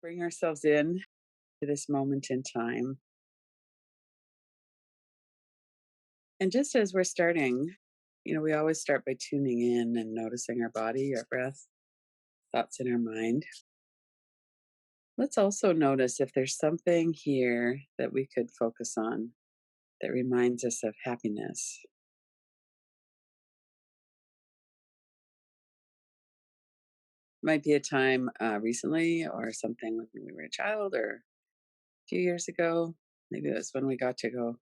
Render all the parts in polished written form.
Bring ourselves in to this moment in time. And just as we're starting, we always start by tuning in and noticing our body, our breath, thoughts in our mind. Let's also notice if there's something here that we could focus on that reminds us of happiness. Might be a time recently or something when we were a child or a few years ago. Maybe it was when we got to go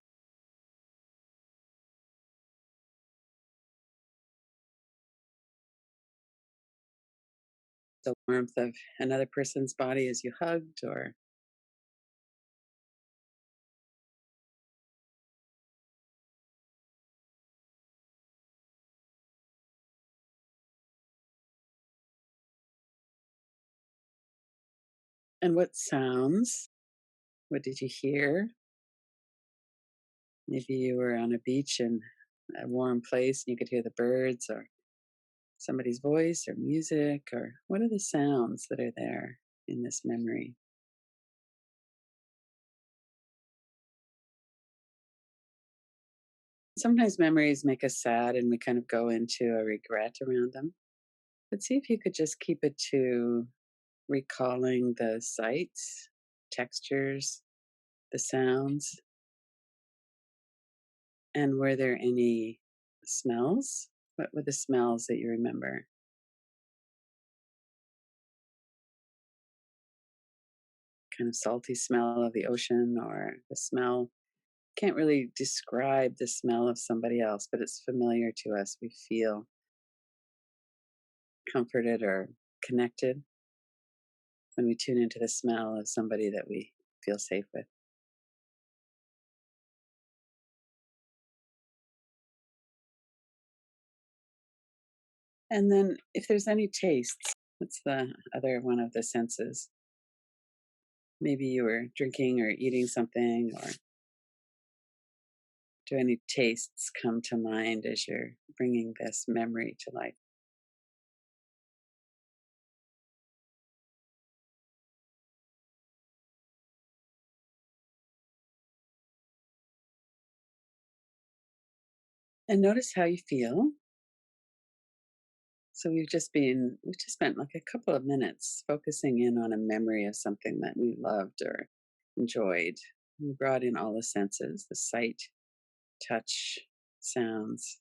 the warmth of another person's body as you hugged, or and what sounds, what did you hear? Maybe you were on a beach in a warm place and you could hear the birds or somebody's voice or music, or what are the sounds that are there in this memory? Sometimes memories make us sad and we kind of go into a regret around them. But see if you could just keep it to recalling the sights, textures, the sounds, and were there any smells? What were the smells that you remember? Kind of salty smell of the ocean, or the smell, can't really describe the smell of somebody else, but it's familiar to us. We feel comforted or connected when we tune into the smell of somebody that we feel safe with. And then if there's any tastes, that's the other one of the senses. Maybe you were drinking or eating something, or do any tastes come to mind as you're bringing this memory to life? And notice how you feel. So we've just spent like a couple of minutes focusing in on a memory of something that we loved or enjoyed. We brought in all the senses: the sight, touch, sounds,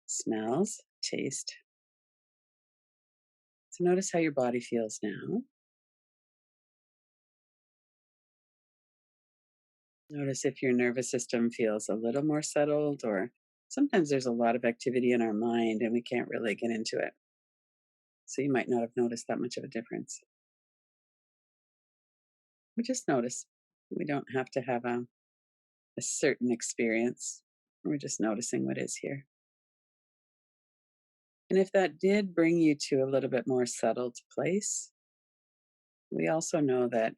smells, taste. So notice how your body feels now. Notice if your nervous system feels a little more settled, or sometimes there's a lot of activity in our mind and we can't really get into it. So you might not have noticed that much of a difference. We just notice. We don't have to have a certain experience. We're just noticing what is here. And if that did bring you to a little bit more settled place, we also know that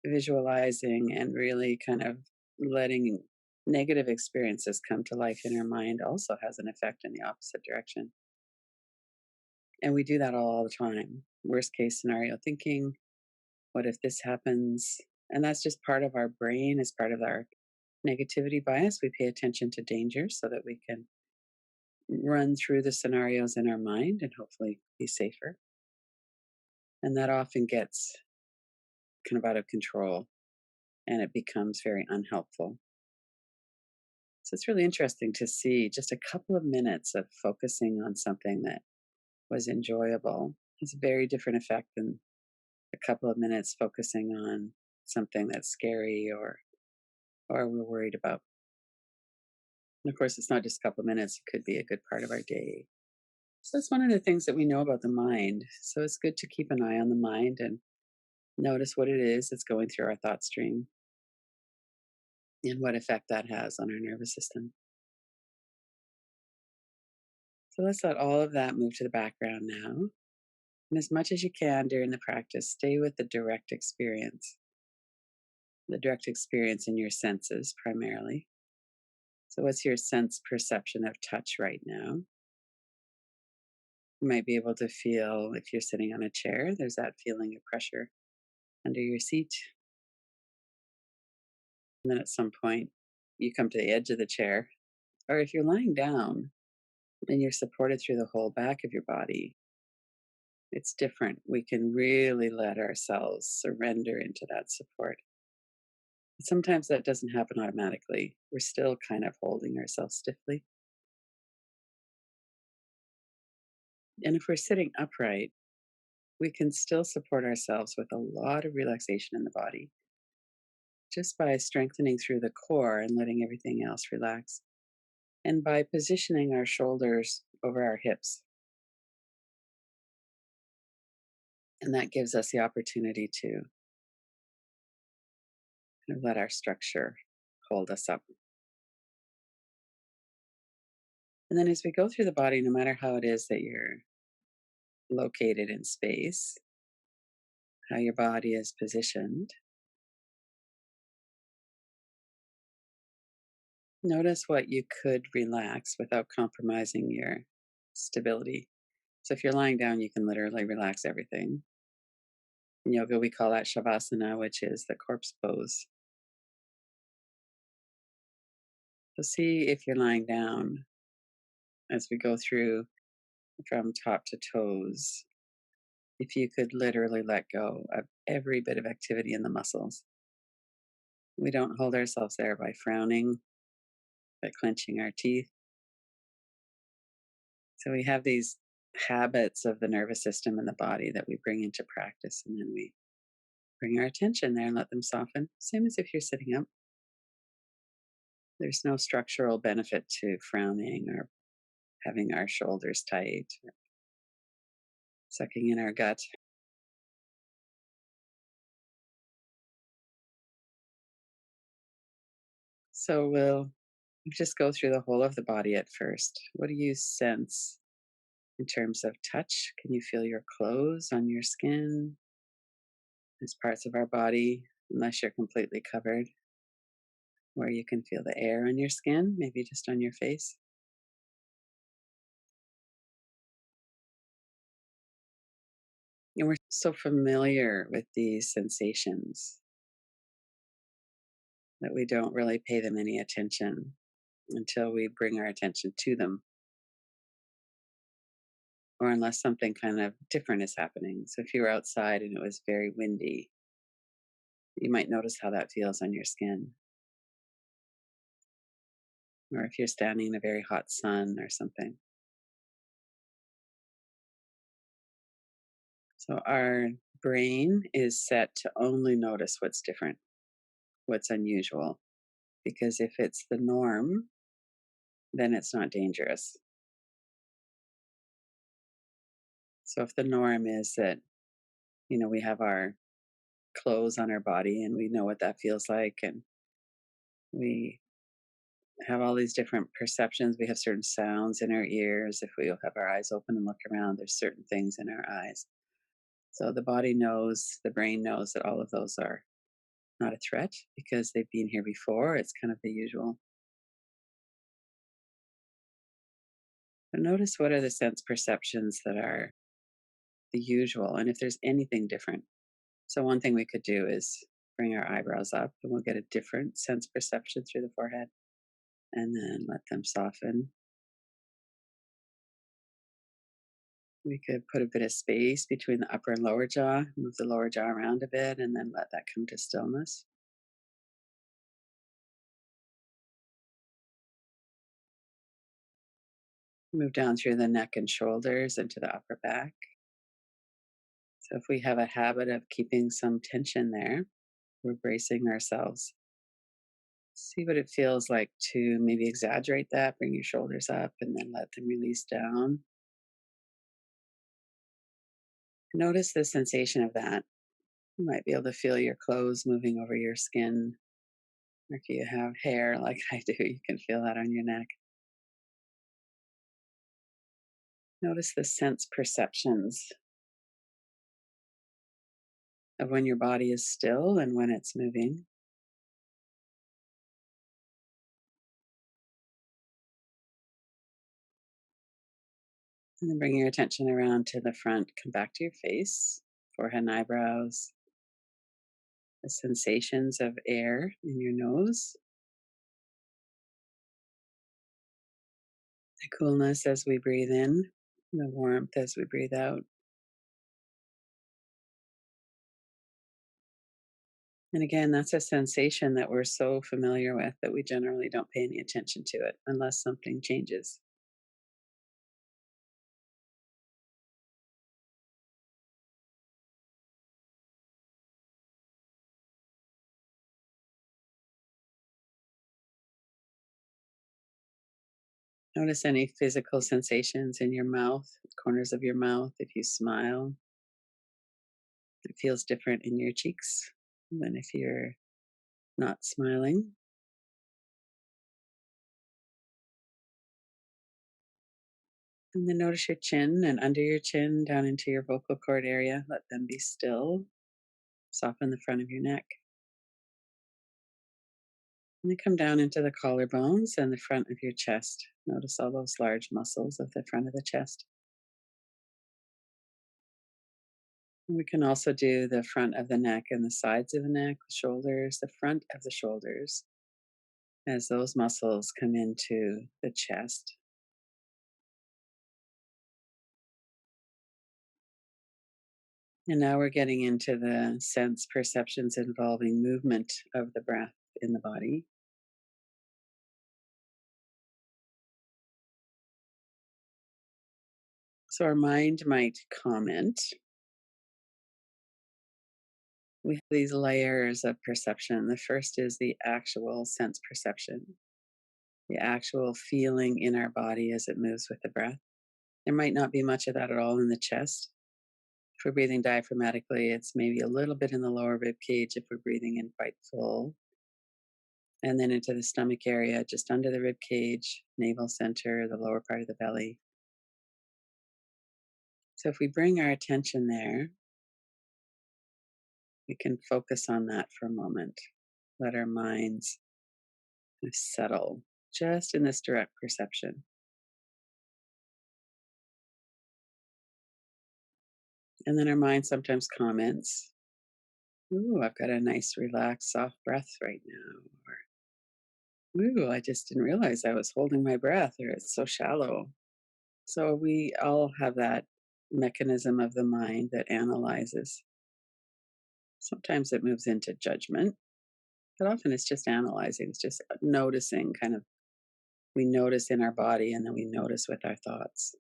visualizing and really kind of letting negative experiences come to life in our mind also has an effect in the opposite direction. And we do that all the time. Worst case scenario thinking, what if this happens? And that's just part of our brain, as part of our negativity bias. We pay attention to danger so that we can run through the scenarios in our mind and hopefully be safer. And that often gets kind of out of control and it becomes very unhelpful. So it's really interesting to see just a couple of minutes of focusing on something that was enjoyable. It's a very different effect than a couple of minutes focusing on something that's scary or we're worried about. And of course, it's not just a couple of minutes, it could be a good part of our day. So that's one of the things that we know about the mind. So it's good to keep an eye on the mind and notice what it is that's going through our thought stream and what effect that has on our nervous system. So let's let all of that move to the background now. And as much as you can during the practice, stay with the direct experience in your senses primarily. So, what's your sense perception of touch right now? You might be able to feel, if you're sitting on a chair, there's that feeling of pressure under your seat. And then at some point, you come to the edge of the chair. Or if you're lying down and you're supported through the whole back of your body, it's different. We can really let ourselves surrender into that support. Sometimes that doesn't happen automatically. We're still kind of holding ourselves stiffly. And if we're sitting upright, we can still support ourselves with a lot of relaxation in the body just by strengthening through the core and letting everything else relax. And by positioning our shoulders over our hips. And that gives us the opportunity to kind of let our structure hold us up. And then as we go through the body, no matter how it is that you're located in space, how your body is positioned, notice what you could relax without compromising your stability. So if you're lying down, you can literally relax everything. In yoga, we call that shavasana, which is the corpse pose. So see if you're lying down as we go through from top to toes, if you could literally let go of every bit of activity in the muscles. We don't hold ourselves there by frowning, by clenching our teeth. So we have these habits of the nervous system and the body that we bring into practice, and then we bring our attention there and let them soften. Same as if you're sitting up. There's no structural benefit to frowning or having our shoulders tight, or sucking in our gut. So we'll just go through the whole of the body at first. What do you sense in terms of touch? Can you feel your clothes on your skin? There's parts of our body, unless you're completely covered, where you can feel the air on your skin, maybe just on your face. And we're so familiar with these sensations that we don't really pay them any attention until we bring our attention to them, or unless something kind of different is happening. So if you were outside and it was very windy, you might notice how that feels on your skin. Or if you're standing in a very hot sun or something. So our brain is set to only notice what's different, what's unusual, because if it's the norm, then it's not dangerous. So if the norm is that, we have our clothes on our body and we know what that feels like, and we have all these different perceptions, we have certain sounds in our ears. If we have our eyes open and look around, there's certain things in our eyes. So the body knows, the brain knows that all of those are not a threat because they've been here before. It's kind of the usual. But notice what are the sense perceptions that are the usual, and if there's anything different. So, one thing we could do is bring our eyebrows up, and we'll get a different sense perception through the forehead, and then let them soften. We could put a bit of space between the upper and lower jaw, move the lower jaw around a bit, and then let that come to stillness. Move down through the neck and shoulders into the upper back. So, if we have a habit of keeping some tension there, we're bracing ourselves. See what it feels like to maybe exaggerate that, bring your shoulders up, and then let them release down. Notice the sensation of that. You might be able to feel your clothes moving over your skin. Or if you have hair like I do, you can feel that on your neck. Notice the sense perceptions of when your body is still and when it's moving. And then bring your attention around to the front. Come back to your face, forehead and eyebrows. the sensations of air in your nose, the coolness as we breathe in, the warmth as we breathe out. And again, that's a sensation that we're so familiar with that we generally don't pay any attention to it unless something changes. Notice any physical sensations in your mouth, corners of your mouth. If you smile, it feels different in your cheeks than if you're not smiling. And then notice your chin and under your chin down into your vocal cord area. Let them be still. Soften the front of your neck. And then come down into the collarbones and the front of your chest. Notice all those large muscles of the front of the chest. We can also do the front of the neck and the sides of the neck, the shoulders, the front of the shoulders, as those muscles come into the chest. And now we're getting into the sense perceptions involving movement of the breath in the body. So our mind might comment. We have these layers of perception. The first is the actual sense perception, the actual feeling in our body as it moves with the breath. There might not be much of that at all in the chest. If we're breathing diaphragmatically, it's maybe a little bit in the lower rib cage if we're breathing in quite full. And then into the stomach area, just under the rib cage, navel center, the lower part of the belly. So if we bring our attention there, we can focus on that for a moment. Let our minds settle just in this direct perception. And then our mind sometimes comments, "Ooh, I've got a nice, relaxed, soft breath right now." Or, "Ooh, I just didn't realize I was holding my breath," or "It's so shallow." So we all have that mechanism of the mind that analyzes. Sometimes it moves into judgment, but often it's just analyzing, it's just noticing kind of, we notice in our body and then we notice with our thoughts.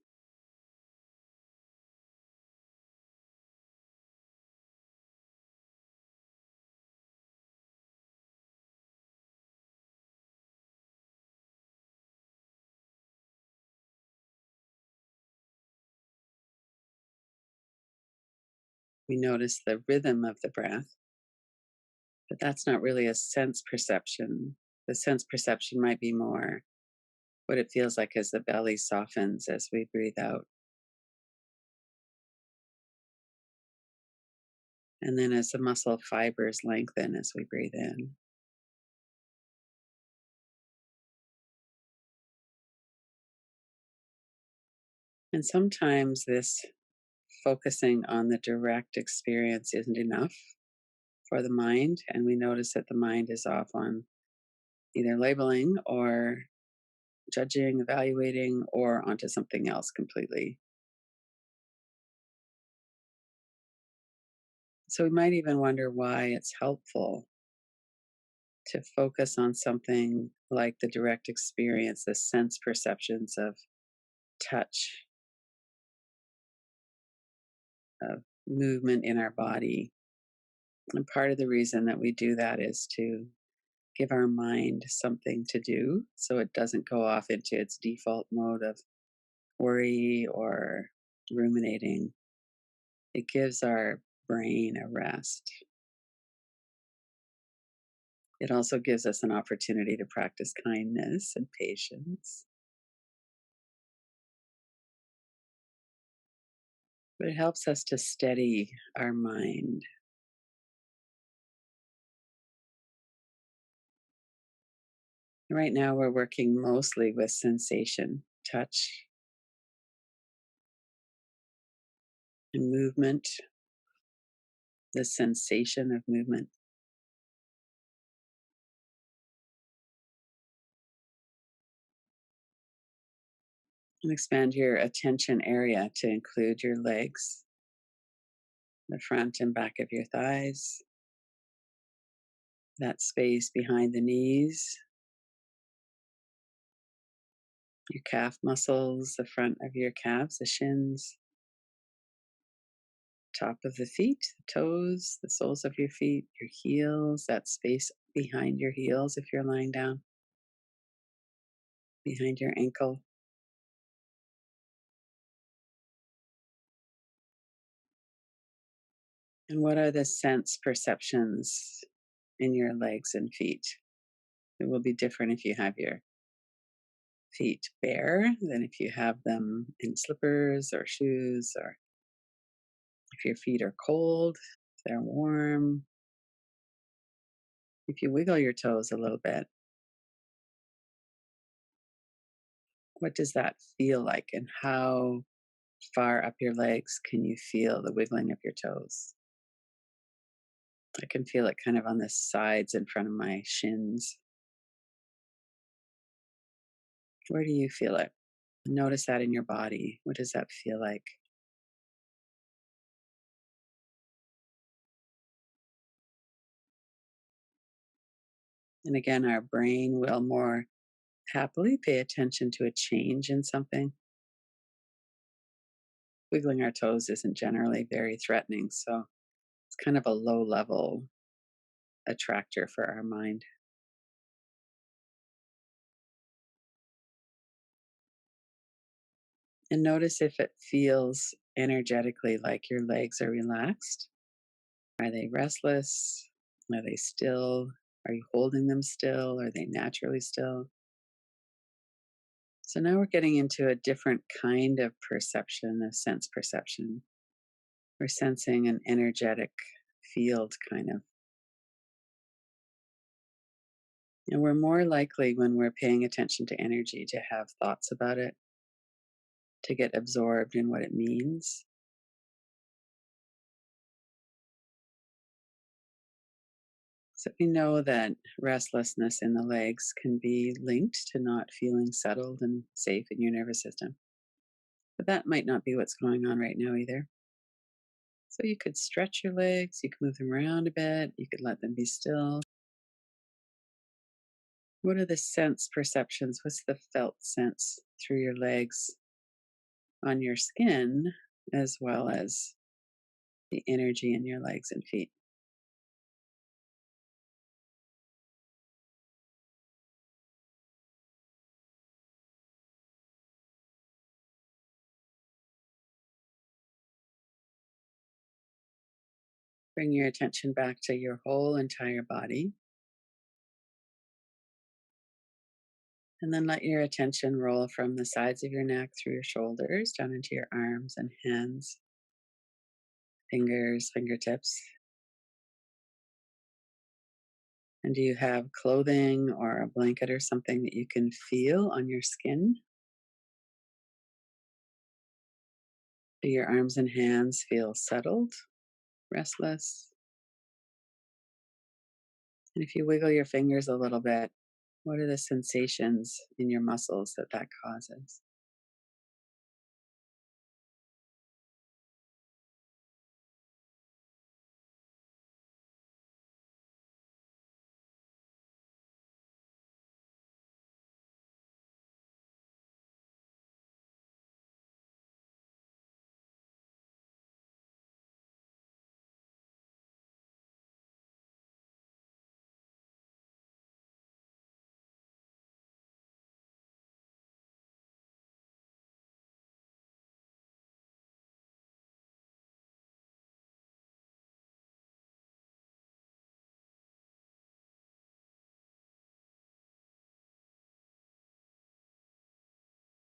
We notice the rhythm of the breath, but that's not really a sense perception. The sense perception might be more what it feels like as the belly softens as we breathe out. And then as the muscle fibers lengthen as we breathe in. And sometimes this focusing on the direct experience isn't enough for the mind. And we notice that the mind is off on either labeling or judging, evaluating, or onto something else completely. So we might even wonder why it's helpful to focus on something like the direct experience, the sense perceptions of touch, of movement in our body. And part of the reason that we do that is to give our mind something to do so it doesn't go off into its default mode of worry or ruminating. It gives our brain a rest. It also gives us an opportunity to practice kindness and patience. But it helps us to steady our mind. Right now, we're working mostly with sensation, touch, and movement, the sensation of movement. And expand your attention area to include your legs, the front and back of your thighs, that space behind the knees, your calf muscles, the front of your calves, the shins, top of the feet, the toes, the soles of your feet, your heels, that space behind your heels if you're lying down, behind your ankle. And what are the sense perceptions in your legs and feet? It will be different if you have your feet bare than if you have them in slippers or shoes, or if your feet are cold, if they're warm. If you wiggle your toes a little bit, what does that feel like? And how far up your legs can you feel the wiggling of your toes? I can feel it kind of on the sides in front of my shins. Where do you feel it? Notice that in your body. What does that feel like? And again, our brain will more happily pay attention to a change in something. Wiggling our toes isn't generally very threatening, so it's kind of a low level attractor for our mind. And notice if it feels energetically like your legs are relaxed. Are they restless? Are they still? Are you holding them still? Are they naturally still? So now we're getting into a different kind of perception, of sense perception. We're sensing an energetic field, kind of. And we're more likely, when we're paying attention to energy, to have thoughts about it, to get absorbed in what it means. So we know that restlessness in the legs can be linked to not feeling settled and safe in your nervous system. But that might not be what's going on right now either. So you could stretch your legs, you could move them around a bit, you could let them be still. What are the sense perceptions? What's the felt sense through your legs on your skin, as well as the energy in your legs and feet? Bring your attention back to your whole entire body. And then let your attention roll from the sides of your neck through your shoulders down into your arms and hands, fingers, fingertips. And do you have clothing or a blanket or something that you can feel on your skin? Do your arms and hands feel settled, restless? And if you wiggle your fingers a little bit, what are the sensations in your muscles that that causes?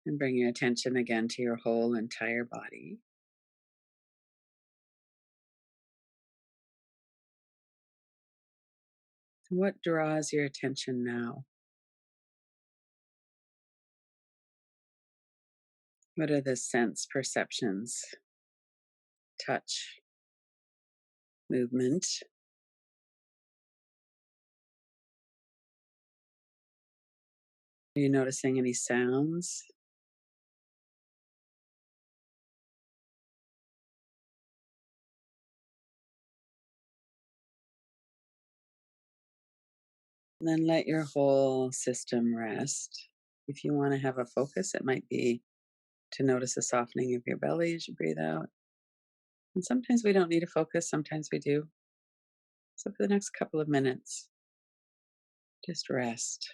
And bring your attention again to your whole entire body. What draws your attention now? What are the sense perceptions? Touch, movement. Are you noticing any sounds? And then let your whole system rest. If you want to have a focus, it might be to notice a softening of your belly as you breathe out. And sometimes we don't need to focus, sometimes we do. So for the next couple of minutes, just rest.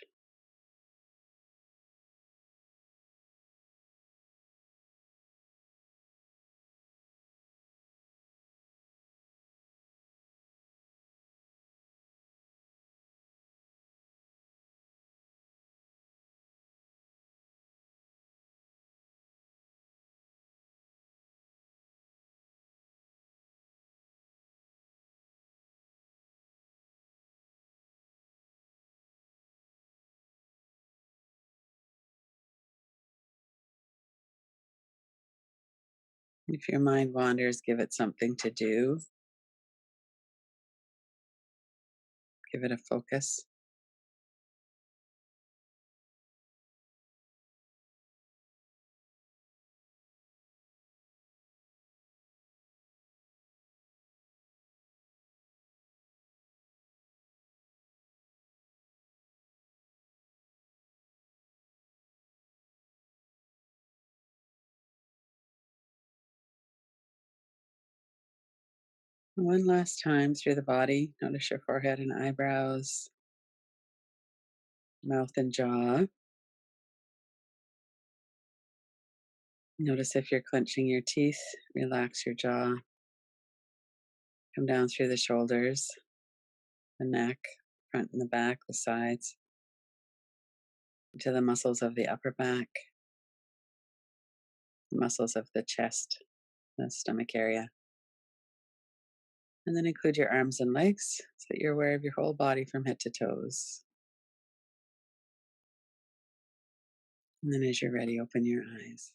If your mind wanders, give it something to do, give it a focus. One last time through the body. Notice your forehead and eyebrows, mouth and jaw. Notice if you're clenching your teeth, relax your jaw. Come down through the shoulders, the neck, front and the back, the sides, to the muscles of the upper back, the muscles of the chest, the stomach area. And then include your arms and legs so that you're aware of your whole body from head to toes. And then as you're ready, open your eyes.